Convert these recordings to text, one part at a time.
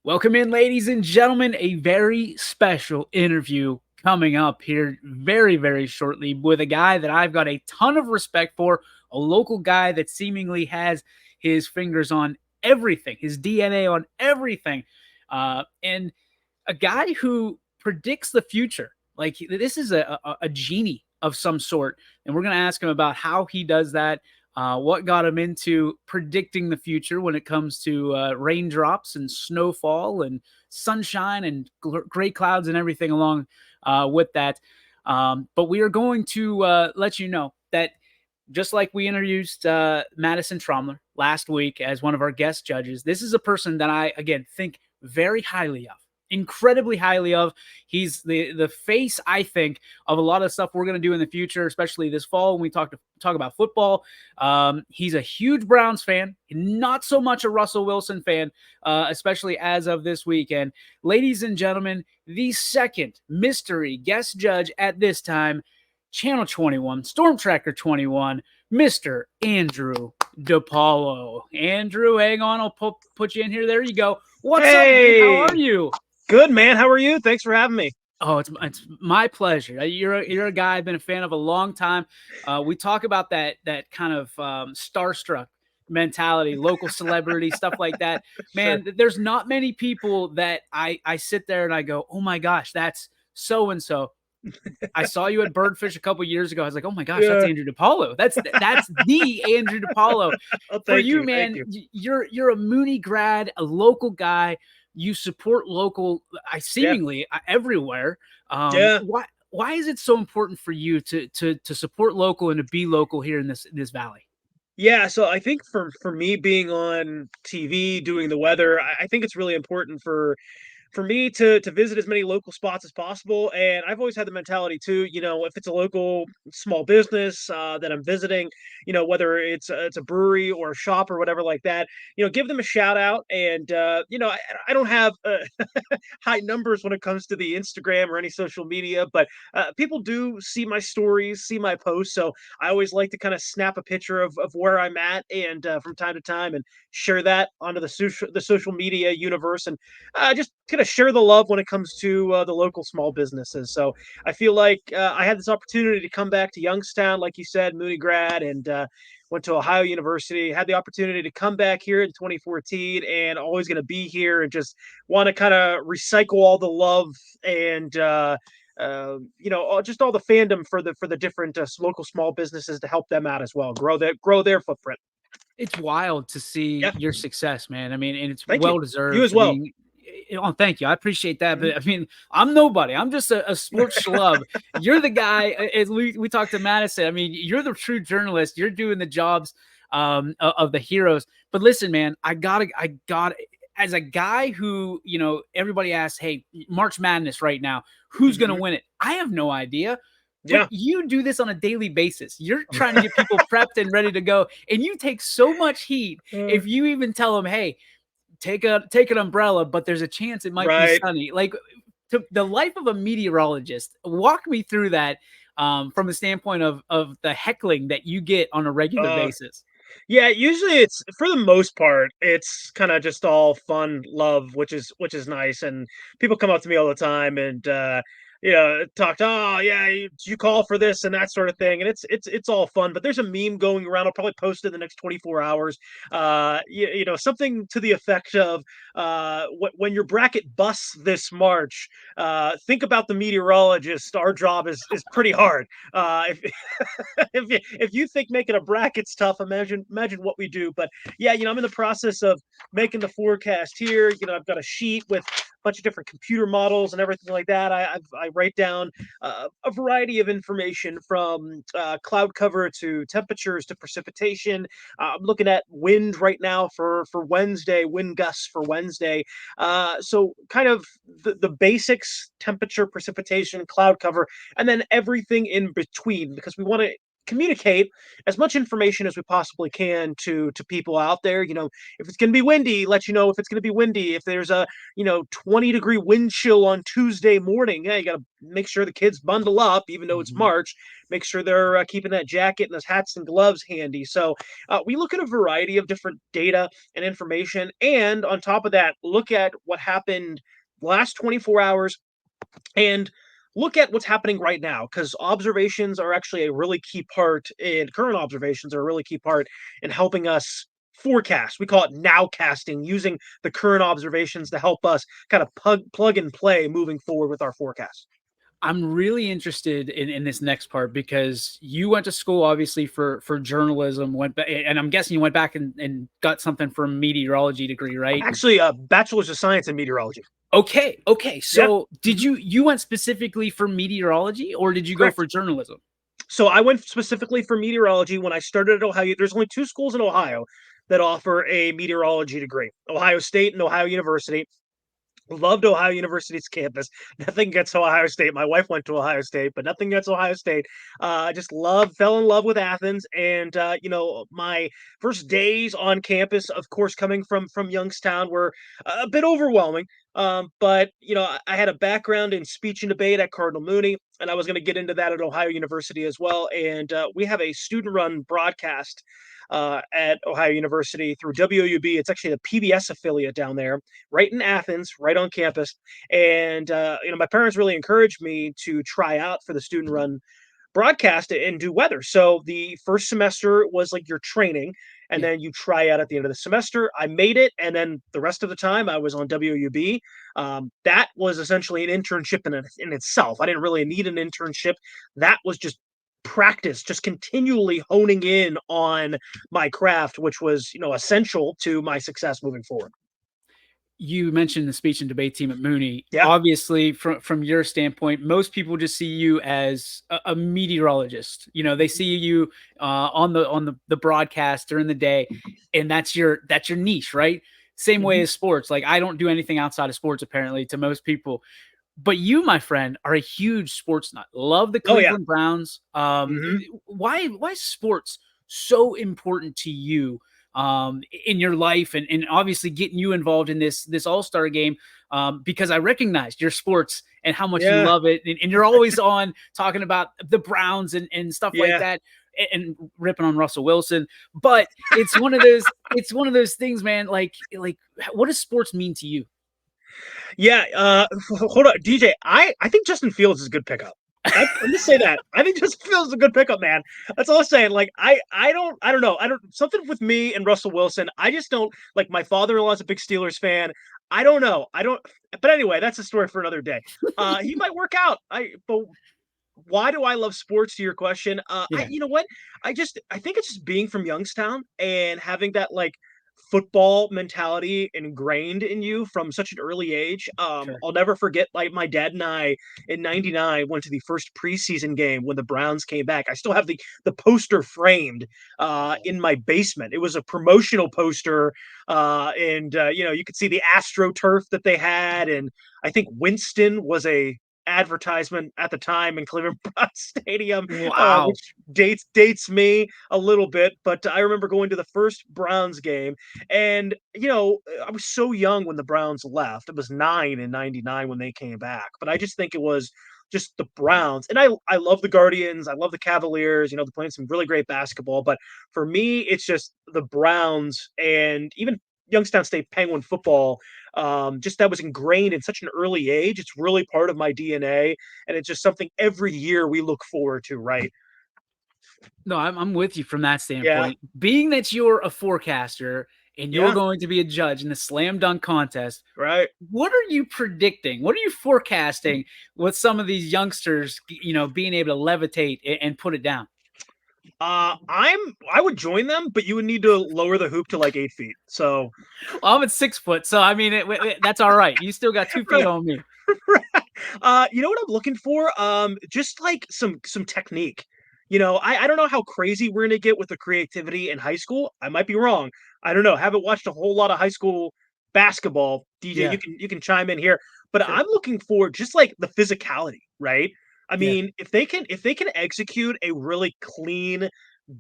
Welcome in, ladies and gentlemen. A very special interview coming up here very, very shortly with a guy that I've got a ton of respect for, a local guy that seemingly has his fingers on everything, his DNA on everything, and a guy who predicts the future. Like this is a genie of some sort, and we're going to ask him about how he does that, what got him into predicting the future when it comes to raindrops and snowfall and sunshine and gray clouds and everything along with that. But we are going to let you know that just like we introduced Madison Tromler last week as one of our guest judges, this is a person that I, again, think very highly of, incredibly highly of. He's the face, I think, of a lot of stuff we're going to do in the future, especially this fall when we talk about football. He's a huge Browns fan, not so much a Russell Wilson fan, especially as of this weekend. Ladies and gentlemen, the second mystery guest judge at this time, Channel 21, Storm Tracker 21, Mr. Andrew DiPaolo. Andrew, hang on. I'll put you in here. There you go. What's up, dude? How Hey, are you? good man. How are you? Thanks for having me. Oh, it's my pleasure. You're a guy I've been a fan of a long time. We talk about that kind of starstruck mentality, local celebrity stuff like that. Sure. Man, there's not many people that I sit there and I go, oh my gosh, that's so and so. I saw you at Birdfish a couple years ago. I was like, oh my gosh, that's Yeah. Andrew DiPaolo. That's the Andrew DiPaolo. Oh, For thank you, you. Thank man, you. you're a Mooney grad, a local guy. You support local, I Yeah. seemingly everywhere. Yeah. Why is it so important for you to support local and to be local here in this valley? Yeah. So I think for me being on TV doing the weather, I think it's really important for me to visit as many local spots as possible. And I've always had the mentality too, if it's a local small business that I'm visiting, whether it's a brewery or a shop or whatever like that, give them a shout out. And I don't have high numbers when it comes to the Instagram or any social media, but people do see my stories, see my posts. So I always like to kind of snap a picture of where I'm at and from time to time and share that onto the social media universe and just kind of share the love when it comes to the local small businesses. So I feel like I had this opportunity to come back to Youngstown, like you said, Mooney grad, and went to Ohio University. Had the opportunity to come back here in 2014, and always going to be here, and just want to kind of recycle all the love and just all the fandom for the different local small businesses to help them out as well, grow their footprint. It's wild to see Yeah, your success, man. I mean, and it's thank you. well You deserved. as I well. mean, oh, thank you. I appreciate that. Mhm. But I mean, I'm nobody. I'm just a sports schlub. You're the guy. As we talked to Madison. I mean, you're the true journalist. You're doing the jobs of the heroes. But listen, man, I got as a guy who everybody asks, hey, March Madness right now, who's going to Mhm. win it? I have no idea. But Yeah. you do this on a daily basis. You're trying to get people prepped and ready to go, and you take so much heat Uh, if you even tell them, "Hey, take an umbrella, but there's a chance it might be right. sunny." Like to the life of a meteorologist, walk me through that from a standpoint of the heckling that you get on a regular Uh, basis. yeah, usually it's for the most part, it's kind of just all fun, love, which is nice. And people come up to me all the time and talk to, oh yeah, you call for this and that sort of thing. And it's all fun. But there's a meme going around. I'll probably post it in the next 24 hours. Something to the effect of when your bracket busts this March, think about the meteorologist. Our job is pretty hard. If if you think making a bracket's tough, imagine what we do. But yeah, I'm in the process of making the forecast here. I've got a sheet with a bunch of different computer models and everything like that. I write down a variety of information from cloud cover to temperatures to precipitation. I'm looking at wind right now for Wednesday, wind gusts for Wednesday. So kind of the basics: temperature, precipitation, cloud cover, and then everything in between, because we want to communicate as much information as we possibly can to people out there. If it's going to be windy, let you know if it's going to be windy. If there's a 20-degree wind chill on Tuesday morning, yeah, you got to make sure the kids bundle up, even though it's Mhm. March. Make sure they're keeping that jacket and those hats and gloves handy. So we look at a variety of different data and information, and on top of that, look at what happened last 24 hours and look at what's happening right now, because observations are actually a really key part, and current observations are a really key part in helping us forecast. We call it nowcasting, using the current observations to help us kind of plug and play moving forward with our forecast. I'm really interested in this next part because you went to school obviously for journalism, and I'm guessing you went back and got something for a meteorology degree, right? Actually, a bachelor's of science in meteorology. Okay, okay. Yeah. So did Mhm. you went specifically for meteorology or did you go Correct. for journalism? So I went specifically for meteorology when I started at Ohio. There's only two schools in Ohio that offer a meteorology degree: Ohio State and Ohio University. Loved Ohio University's campus. Nothing gets Ohio State. My wife went to Ohio State, but nothing gets Ohio State. Just fell in love with Athens, and my first days on campus, of course, coming from Youngstown, were a bit overwhelming. But I had a background in speech and debate at Cardinal Mooney, and I was going to get into that at Ohio University as well. And we have a student-run broadcast at Ohio University through WUB. It's actually the PBS affiliate down there, right in Athens, right on campus. And my parents really encouraged me to try out for the student-run broadcast and do weather. So the first semester was like your training, and Yeah. then you try out at the end of the semester. I made it, and then the rest of the time I was on WUB. That was essentially an internship in itself. I didn't really need an internship. That was just practice, just continually honing in on my craft, which was essential to my success moving forward. You mentioned the speech and debate team at Mooney. Yeah. Obviously, from your standpoint, most people just see you as a meteorologist. You know, they see you on the broadcast during the day, and that's your niche, right? Same way Mhm. as sports. Like I don't do anything outside of sports, apparently, to most people. But you, my friend, are a huge sports nut. Love the Oh yeah. Cleveland Browns. Mhm. Why is sports so important to you in your life, and obviously getting you involved in this All Star game? Because I recognized your sports and how much you Yeah. love it, and you're always on talking about the Browns and stuff like Yeah. that, and ripping on Russell Wilson. But it's one of those things, man. Like what does sports mean to you? Yeah, hold on, DJ. I think Justin Fields is a good pickup. I'm gonna say that. I think Justin Fields is a good pickup, man. That's all I'm saying. Like, I don't know. I don't something with me and Russell Wilson. I just don't like. My father-in-law is a big Steelers fan. I don't know. I don't. But anyway, that's a story for another day. He might work out. But why do I love sports? To your question, Yeah, you know what? I think it's just being from Youngstown and having that like football mentality ingrained in you from such an early age. sure. I'll never forget, like, my dad and I in '99 went to the first preseason game when the Browns came back. I still have the poster framed in my basement. It was a promotional poster, and you could see the AstroTurf that they had, and I think Winston was a advertisement at the time in Cleveland Brown Stadium, Wow. which dates me a little bit. But I remember going to the first Browns game, and I was so young when the Browns left. I was 9 in '99 when they came back. But I just think it was just the Browns, and I love the Guardians. I love the Cavaliers. They're playing some really great basketball. But for me, it's just the Browns, and even Youngstown State Penguin football, just that was ingrained in such an early age. It's really part of my DNA, and it's just something every year we look forward to, right? No, I'm with you from that Yeah, standpoint. Being that you're a forecaster and you're yeah, going to be a judge in the slam dunk contest, right. what are you predicting? What are you forecasting with some of these youngsters, being able to levitate and put it down? I would join them, but you would need to lower the hoop to like 8 feet. So, Well, I'm at 6 foot, so I mean, that's all right. You still got 2 feet right, on me. right. You know what I'm looking for? Just like some technique. I don't know how crazy we're gonna get with the creativity in high school. I might be wrong. I don't know. Haven't watched a whole lot of high school basketball. DJ, Yeah, you can chime in here. But sure. I'm looking for just like the physicality, right? I Yeah. mean, if they can execute a really clean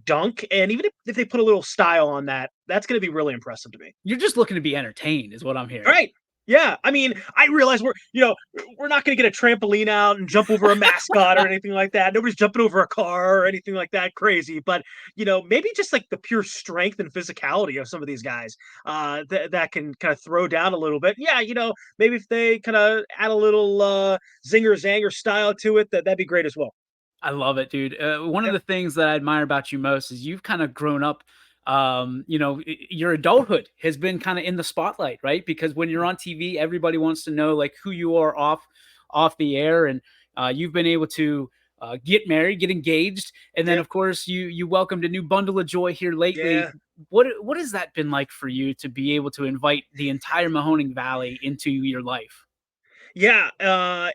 dunk, and even if they put a little style on that, that's gonna be really impressive to me. You're just looking to be entertained is what I'm hearing. Right. Yeah, I mean, I realize we're not gonna get a trampoline out and jump over a mascot or anything like that. Nobody's jumping over a car or anything like that crazy, but, maybe just, like, the pure strength and physicality of some of these guys, that can kinda throw down a little bit. Yeah, maybe if they kinda add a little, zinger zanger style to it, that'd be great as well. I love it, dude. One of Yep, the things that I admire about you most is you've kind of grown up. Your adulthood has been kind of in the spotlight, right? Because when you're on TV, everybody wants to know like who you are off the air, and you've been able to get married, get engaged, and then yep, of course you welcomed a new bundle of joy here lately. yeah. What has that been like for you to be able to invite the entire Mahoning Valley into your life? Yeah,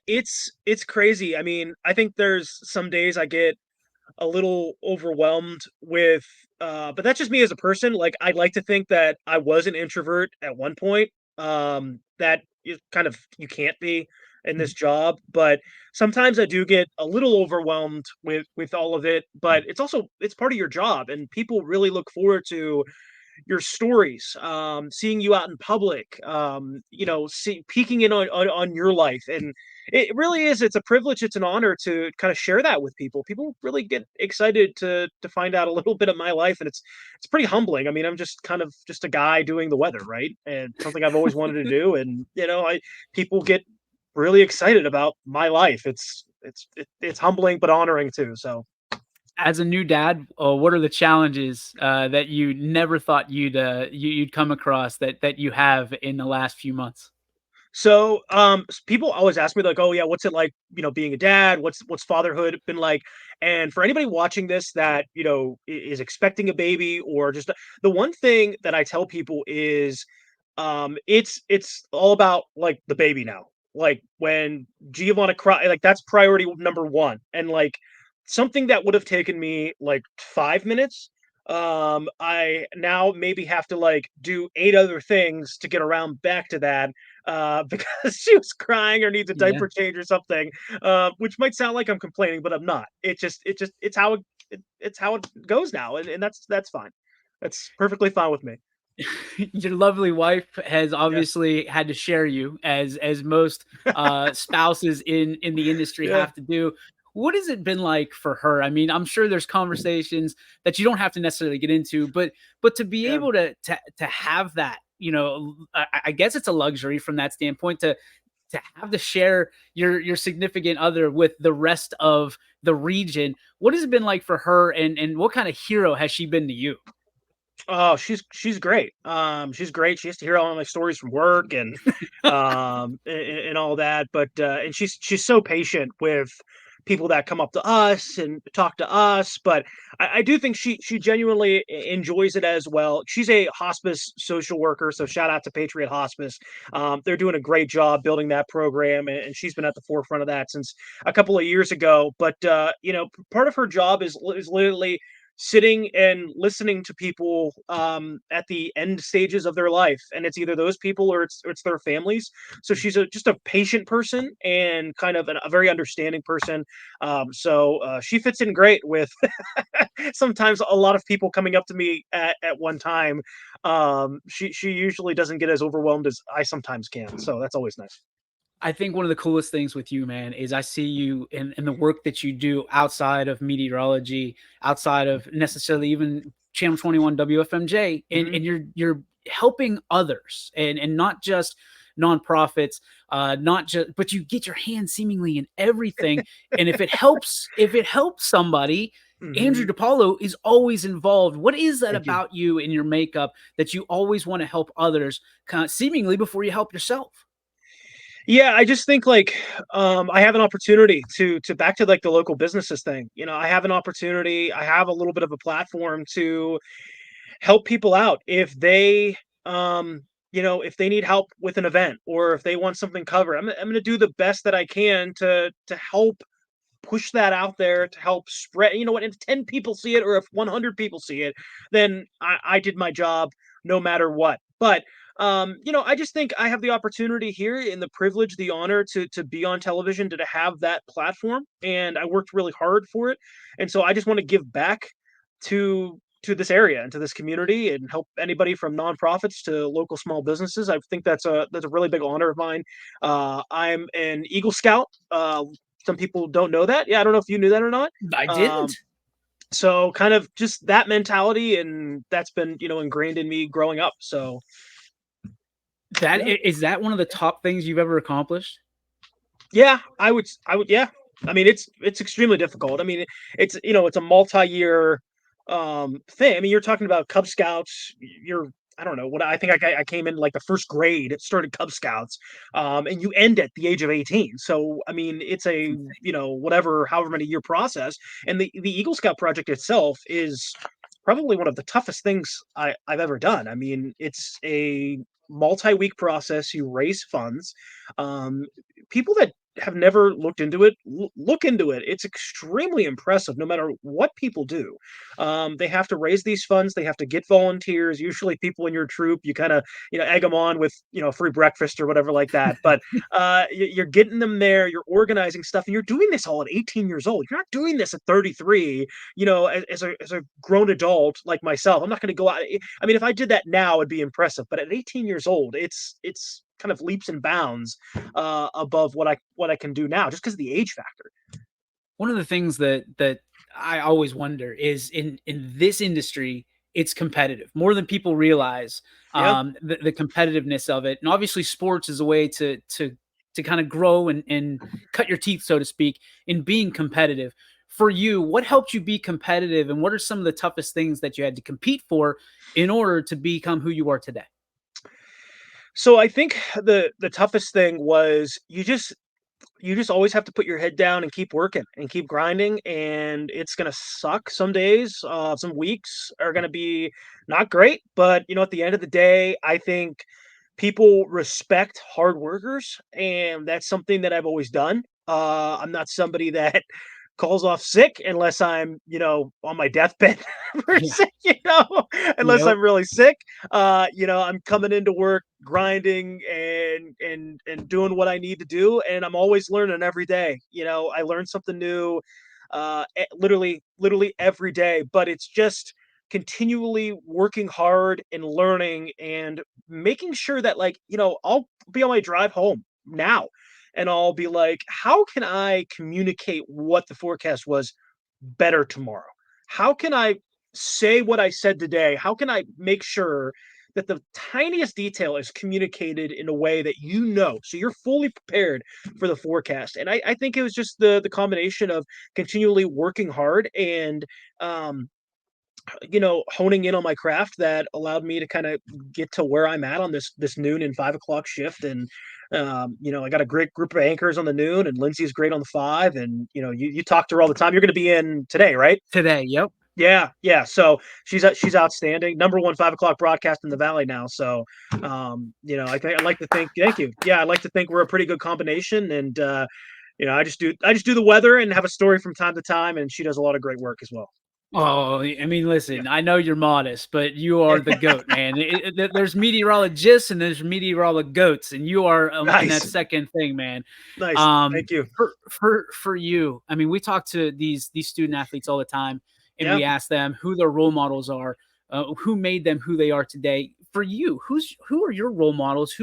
it's crazy. I mean, I think there's some days I get a little overwhelmed with but that's just me as a person. Like I'd like to think that I was an introvert at one point. That is kind of you can't be in this job, but sometimes I do get a little overwhelmed with all of it, but it's part of your job and people really look forward to your stories, seeing you out in public, peeking in on your life. And it really is, it's a privilege, it's an honor to kind of share that with people. People really get excited to find out a little bit of my life. And it's pretty humbling. I mean, I'm just kind of just a guy doing the weather, right? And something I've always wanted to do. And, I people get really excited about my life. It's humbling, but honoring too. So As a new dad, what are the challenges that you never thought you'd come across that you have in the last few months? People always ask me like, "Oh yeah, what's it like, being a dad? What's fatherhood been like?" And for anybody watching this that, is expecting a baby or just the one thing that I tell people is it's all about like the baby now. Like when Giovanna cry, like that's priority number 1. And like something that would have taken me like 5 minutes, I now maybe have to like do 8 other things to get around back to that because she was crying or needs a Yeah. diaper change or something, which might sound like I'm complaining, but I'm not. It's how it goes now, and that's fine. That's perfectly fine with me. Your lovely wife has Yeah, obviously had to share you as most spouses in the industry yeah, have to do. What has it been like for her? I mean, I'm sure there's conversations that you don't have to necessarily get into, but to be yeah. able to have that, I guess it's a luxury from that standpoint to have to share your significant other with the rest of the region. What has it been like for her, and what kind of hero has she been to you? Oh, she's great. She's great. She has to hear all my stories from work and all that. But and she's so patient with people that come up to us and talk to us. But I do think she genuinely enjoys it as well. She's a hospice social worker, so shout out to Patriot Hospice. They're doing a great job building that program, and she's been at the forefront of that since a couple of years ago. But part of her job is literally sitting and listening to people at the end stages of their life, and it's either those people or it's their families. So she's just a patient person and kind of a very understanding person. She fits in great with sometimes a lot of people coming up to me at one time. She usually doesn't get as overwhelmed as I sometimes can, so that's always nice. I think one of the coolest things with you, man, is I see you in the work that you do outside of meteorology, outside of necessarily even Channel 21 WFMJ, Hmm. and you're helping others and not just nonprofits, not just but you get your hands seemingly in everything. And if it helps somebody, Andrew Hmm. DiPaolo is always involved. What is that Thank you. about you and your makeup that you always want to help others, kind of seemingly before you help yourself? Yeah, I just think like I have an opportunity to back to like the local businesses thing. I have an opportunity, I have a little bit of a platform to help people out if they need help with an event or if they want something covered. I'm going to do the best that I can to help push that out there to help spread. You know what? If 10 people see it or if 100 people see it, then I did my job no matter what. But I just think I have the opportunity here and the privilege, the honor to be on television, to have that platform, and I worked really hard for it, and so I just want to give back to this area and to this community and help anybody from nonprofits to local small businesses. I think that's a really big honor of mine. I'm an Eagle Scout. Some people don't know that. Yeah, I don't know if you knew that or not. I Um, didn't. so kind of just that mentality, and that's been ingrained in me growing up. So yeah. Is that one of the top things you've ever accomplished? Yeah, I would, yeah. I mean, it's extremely difficult. I mean, it's a multi-year thing. I mean, you're talking about Cub Scouts. You're I don't know what I think I came in like the first grade. It started Cub Scouts, and you end at the age of 18. So I mean, it's a whatever however many year process. And the Eagle Scout project itself is probably one of the toughest things I've ever done. I mean, it's a multi-week process. You raise funds. Um, People that have never looked into it, look into it. It's extremely impressive no matter what people do. They have to raise these funds, they have to get volunteers, usually people in your troop. You kind of, egg them on with, free breakfast or whatever like that. But you're getting them there, you're organizing stuff, and you're doing this all at 18 years old. You're not doing this at 33, as a grown adult like myself. I'm not going to go out. I mean, if I did that now, it'd be impressive. But at 18 years old, it's kind of leaps and bounds above what I can do now, just because of the age factor. One of the things that I always wonder is in this industry, it's competitive more than people realize. Yeah. The competitiveness of it, and obviously, sports is a way to kind of grow and cut your teeth, so to speak, in being competitive. For you, what helped you be competitive, and what are some of the toughest things that you had to compete for in order to become who you are today? So I think the toughest thing was you just always have to put your head down and keep working and keep grinding, and it's gonna suck some days. Some weeks are gonna be not great, but at the end of the day, I think people respect hard workers, and that's something that I've always done. I'm not somebody that calls off sick unless I'm, on my deathbed for Yeah. sick, unless Yep. I'm really sick. I'm coming into work grinding and doing what I need to do, and I'm always learning every day. I learn something new literally every day, but it's just continually working hard and learning and making sure that, like, I'll be on my drive home now and I'll be like, how can I communicate what the forecast was better tomorrow? How can I say what I said today? How can I make sure that the tiniest detail is communicated in a way that so you're fully prepared for the forecast? And I think it was just the combination of continually working hard and um, honing in on my craft that allowed me to kind of get to where I'm at on this noon and 5 o'clock shift. And I got a great group of anchors on the noon, and Lindsay's great on the five. And you talk to her all the time. You're going to be in today, right? Today, yep. Yeah, yeah. So she's outstanding. Number one 5 o'clock broadcast in the Valley now. So, I like to think. Thank you. Yeah, I like to think we're a pretty good combination. And I just do the weather and have a story from time to time. And she does a lot of great work as well. Oh, I mean, Yeah. listen, I know you're modest, but you are the goat, man. There's meteorologists and there's meteorologoats, and you are in that Nice, second thing, man. nice. Thank you. For you, I mean, we talk to these student athletes all the time, and Yeah. we ask them who their role models are, who made them who they are today. For you, who are your role models? Mm.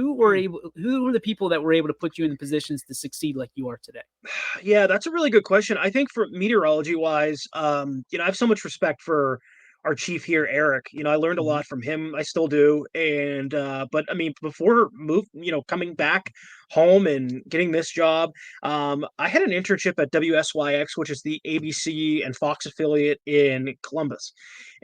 Who were the people that were able to put you in positions to succeed like you are today? Yeah, that's a really good question. I think for meteorology wise, I have so much respect for our chief here, Eric. I learned a Mhm. lot from him. I still do. And but I mean, before coming back home and getting this job, I had an internship at WSYX, which is the ABC and Fox affiliate in Columbus.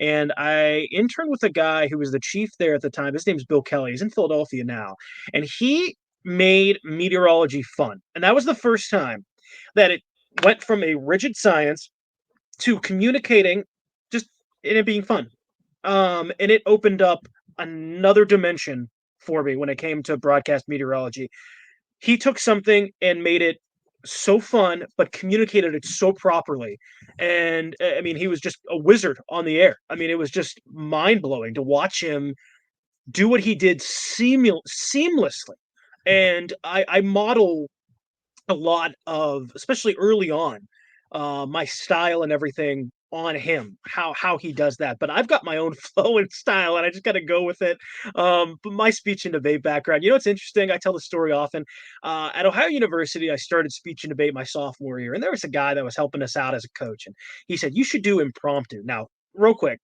And I interned with a guy who was the chief there at the time. His name's Bill Kelly. He's in Philadelphia now. And he made meteorology fun. And that was the first time that it went from a rigid science to communicating just in it being fun. And it opened up another dimension for me when it came to broadcast meteorology. He took something and made it so fun, but communicated it so properly. And I mean, he was just a wizard on the air. I mean, it was just mind blowing to watch him do what he did seamlessly. And I model a lot of, especially early on, my style and everything on him, how he does that. But I've got my own flow and style, and I just got to go with it. But my speech and debate background, you know, it's interesting. I tell the story often. At Ohio University, I started speech and debate my sophomore year, and there was a guy that was helping us out as a coach, and he said you should do impromptu. Now, real quick,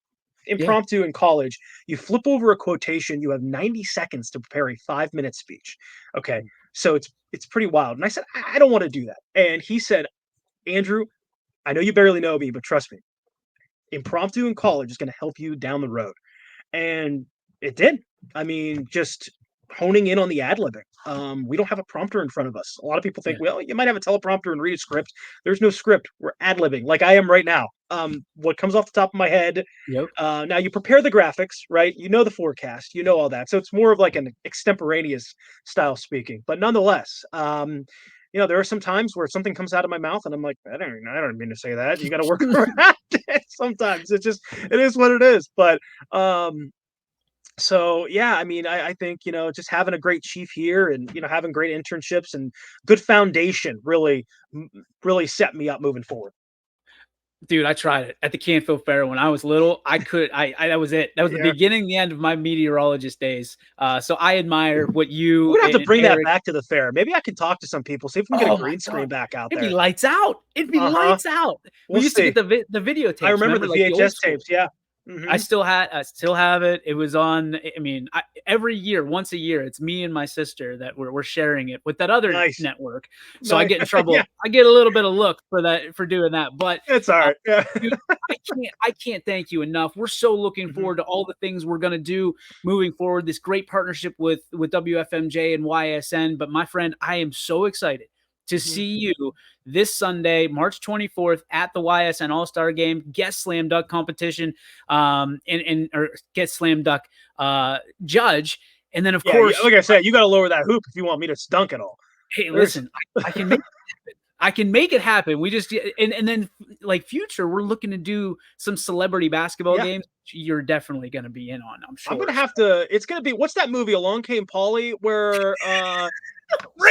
Yeah. impromptu in college, you flip over a quotation, you have 90 seconds to prepare a 5-minute speech. Okay. So it's pretty wild. And I said, I don't want to do that. And he said, Andrew, I know you barely know me, but trust me, impromptu in college is going to help you down the road. And it did. I mean, just honing in on the ad libbing. We don't have a prompter in front of us. A lot of people think, Yeah. well, you might have a teleprompter and read a script. There's no script. We're ad libbing like I am right now. What comes off the top of my head. Yep. Now you prepare the graphics, right? You know the forecast, you know all that. So it's more of like an extemporaneous style speaking. But nonetheless, you know, there are some times where something comes out of my mouth and I'm like, I don't mean to say that. You got to work around it. Sometimes it is what it is. But so yeah, I mean, I think, you know, just having a great chief here and, you know, having great internships and good foundation really set me up moving forward. Dude, I tried it at the Canfield Fair when I was little. I that was it. That was the Yeah. beginning, the end of my meteorologist days. So I admire what you We're gonna have to and bring that Eric. back to the fair. Maybe I can talk to some people, see if we can get a Oh my green screen god, back out it'd be there. lights out. It'd be Uh-huh. lights out. We We'll used to get see. the I videotapes. remember Remember, the like the old VHS school. tapes, yeah. Mhm. I still have it. It was on. I mean, every year, once a year, it's me and my sister that we're sharing it with that other Nice. network. So I Nice. get in Yeah, trouble. I get a little bit of look for that for doing that. But it's uh, alright. Yeah. dude, I can't thank you enough. We're so looking Mhm, forward to all the things we're gonna do moving forward. This great partnership with WFMJ and YSN. But my friend, I am so excited to mhm. see you this Sunday, March 24th at the YSN All-Star Game, guest slam dunk competition, and or guest slam dunk judge. And then of Yeah, yeah, course, like I said, you gotta lower that hoop if you want me to dunk it all. hey, There's listen, I can make I can make it happen. We just and then like future, we're looking to do some celebrity basketball yeah, games. You're definitely gonna be in on, I'm I'm gonna sure. So have to it's gonna be what's that movie, Along Came Polly, where, right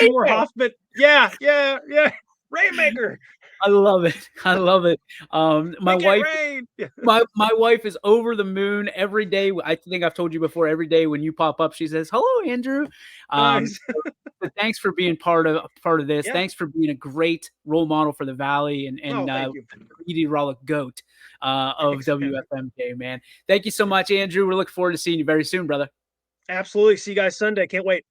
Seymour there. Hoffman. Yeah, yeah, yeah. Rainmaker. I love it. I love it. My Make it wife rain. Yeah. my wife is over the moon every day. I think I've told you before, every day when you pop up, she says, "Hello, Andrew." Nice. But thanks for being part of this. Yeah. Thanks for being a great role model for the Valley Oh, and thank you. meteorologic goat of Thanks, man. WFMJ, man. Thank you so much, Andrew. We're looking forward to seeing you very soon, brother. Absolutely. See you guys Sunday. Can't wait.